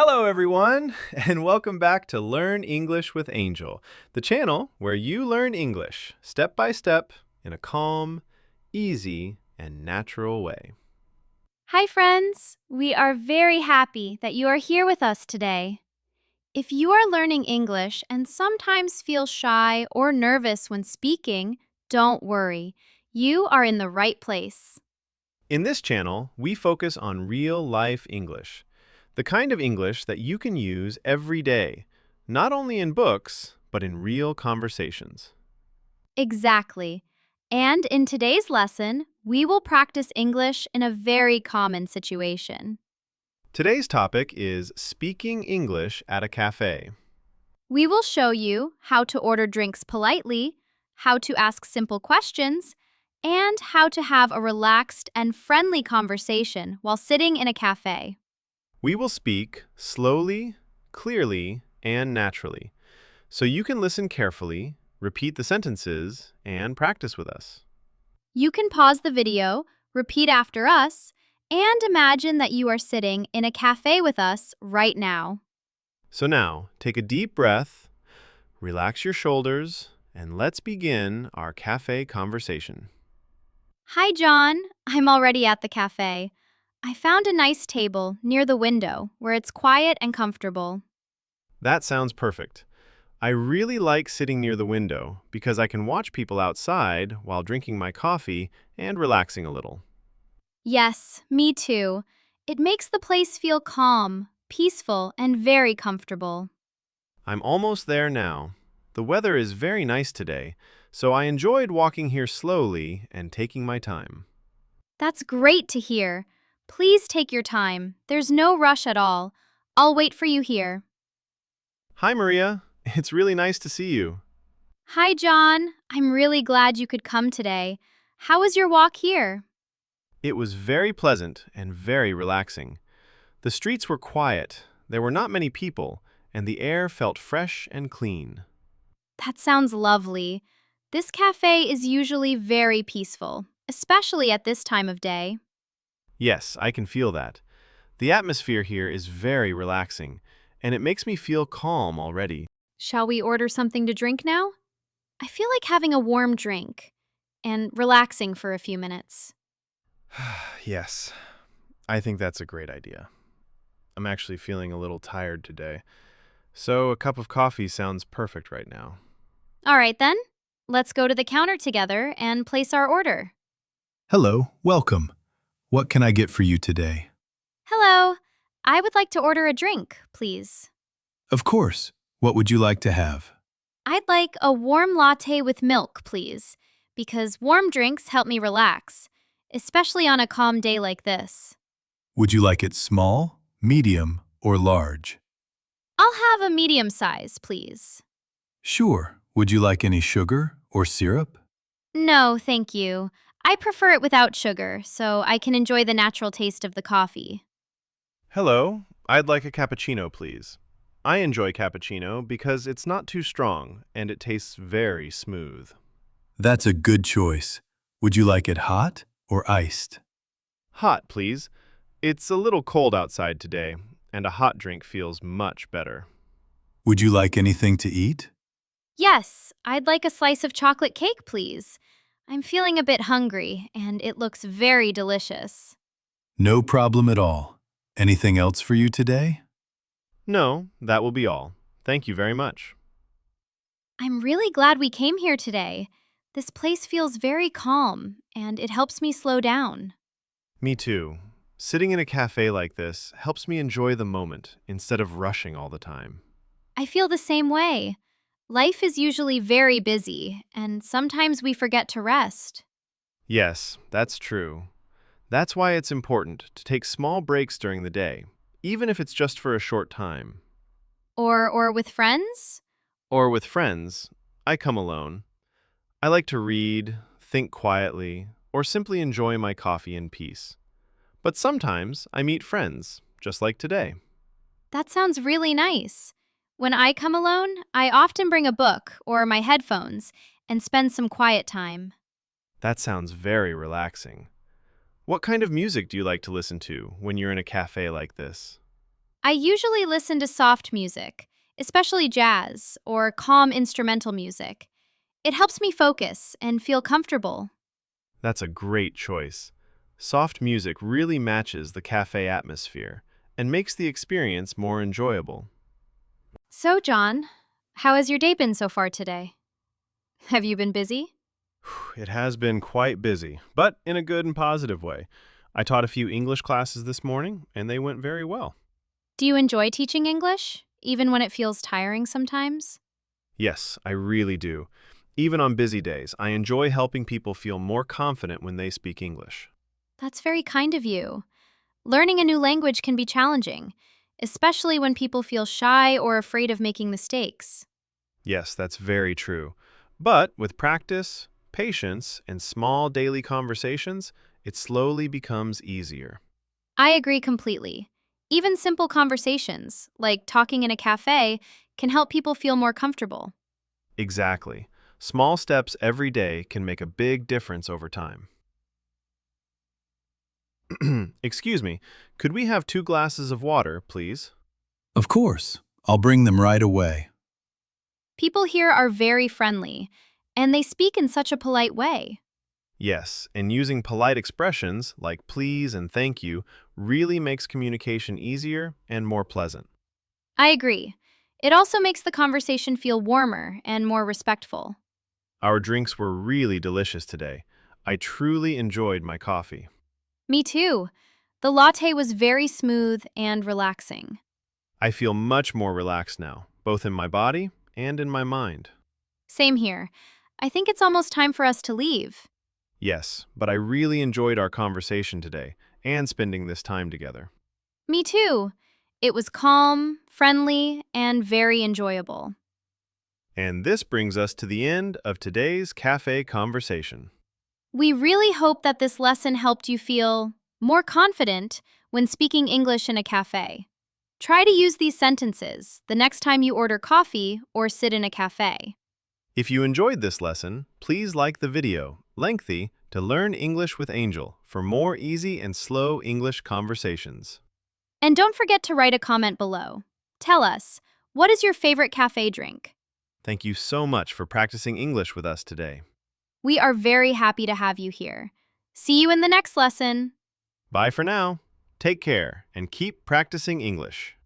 Hello, everyone, and welcome back to Learn English with Angel, the channel where you learn English step by step in a calm, easy, and natural way. Hi, friends! We are very happy that you are here with us today. If you are learning English and sometimes feel shy or nervous when speaking, don't worry. You are in the right place. In this channel, we focus on real life English, the kind of English that you can use every day, not only in books, but in real conversations. Exactly. And in today's lesson, we will practice English in a very common situation. Today's topic is speaking English at a cafe. We will show you how to order drinks politely, how to ask simple questions, and how to have a relaxed and friendly conversation while sitting in a cafe. We will speak slowly, clearly, and naturally, so you can listen carefully, repeat the sentences, and practice with us. You can pause the video, repeat after us, and imagine that you are sitting in a cafe with us right now. So now, take a deep breath, relax your shoulders, and let's begin our cafe conversation. Hi, John. I'm already at the cafe. I found a nice table near the window where it's quiet and comfortable. That sounds perfect. I really like sitting near the window because I can watch people outside while drinking my coffee and relaxing a little. Yes, me too. It makes the place feel calm, peaceful, and very comfortable. I'm almost there now. The weather is very nice today, so I enjoyed walking here slowly and taking my time. That's great to hear. Please take your time. There's no rush at all. I'll wait for you here. Hi, Maria. It's really nice to see you. Hi, John. I'm really glad you could come today. How was your walk here? It was very pleasant and very relaxing. The streets were quiet, there were not many people, and the air felt fresh and clean. That sounds lovely. This cafe is usually very peaceful, especially at this time of day. Yes, I can feel that. The atmosphere here is very relaxing, and it makes me feel calm already. Shall we order something to drink now? I feel like having a warm drink and relaxing for a few minutes. Yes, I think that's a great idea. I'm actually feeling a little tired today, so a cup of coffee sounds perfect right now. All right then, let's go to the counter together and place our order. Hello, welcome. What can I get for you today? Hello, I would like to order a drink, please. Of course. What would you like to have? I'd like a warm latte with milk, please, because warm drinks help me relax, especially on a calm day like this. Would you like it small, medium, or large? I'll have a medium size, please. Sure. Would you like any sugar or syrup? No, thank you. I prefer it without sugar, so I can enjoy the natural taste of the coffee. Hello, I'd like a cappuccino, please. I enjoy cappuccino because it's not too strong and it tastes very smooth. That's a good choice. Would you like it hot or iced? Hot, please. It's a little cold outside today, and a hot drink feels much better. Would you like anything to eat? Yes, I'd like a slice of chocolate cake, please. I'm feeling a bit hungry, and it looks very delicious. No problem at all. Anything else for you today? No, that will be all. Thank you very much. I'm really glad we came here today. This place feels very calm, and it helps me slow down. Me too. Sitting in a cafe like this helps me enjoy the moment instead of rushing all the time. I feel the same way. Life is usually very busy, and sometimes we forget to rest. Yes, that's true. That's why it's important to take small breaks during the day, even if it's just for a short time. Or with friends? Or with friends, I come alone. I like to read, think quietly, or simply enjoy my coffee in peace. But sometimes I meet friends, just like today. That sounds really nice. When I come alone, I often bring a book or my headphones and spend some quiet time. That sounds very relaxing. What kind of music do you like to listen to when you're in a cafe like this? I usually listen to soft music, especially jazz or calm instrumental music. It helps me focus and feel comfortable. That's a great choice. Soft music really matches the cafe atmosphere and makes the experience more enjoyable. So, John, how has your day been so far today? Have you been busy? It has been quite busy, but in a good and positive way. I taught a few English classes this morning, and they went very well. Do you enjoy teaching English, even when it feels tiring sometimes? Yes, I really do. Even on busy days, I enjoy helping people feel more confident when they speak English. That's very kind of you. Learning a new language can be challenging, especially when people feel shy or afraid of making mistakes. Yes, that's very true. But with practice, patience, and small daily conversations, it slowly becomes easier. I agree completely. Even simple conversations, like talking in a cafe, can help people feel more comfortable. Exactly. Small steps every day can make a big difference over time. Excuse me, could we have 2 glasses of water, please? Of course, I'll bring them right away. People here are very friendly, and they speak in such a polite way. Yes, and using polite expressions like please and thank you really makes communication easier and more pleasant. I agree. It also makes the conversation feel warmer and more respectful. Our drinks were really delicious today. I truly enjoyed my coffee. Me too. The latte was very smooth and relaxing. I feel much more relaxed now, both in my body and in my mind. Same here. I think it's almost time for us to leave. Yes, but I really enjoyed our conversation today and spending this time together. Me too. It was calm, friendly, and very enjoyable. And this brings us to the end of today's cafe conversation. We really hope that this lesson helped you feel more confident when speaking English in a cafe. Try to use these sentences the next time you order coffee or sit in a cafe. If you enjoyed this lesson, please like the video, Lengthy, to learn English with Angel for more easy and slow English conversations. And don't forget to write a comment below. Tell us, what is your favorite cafe drink? Thank you so much for practicing English with us today. We are very happy to have you here. See you in the next lesson. Bye for now. Take care and keep practicing English.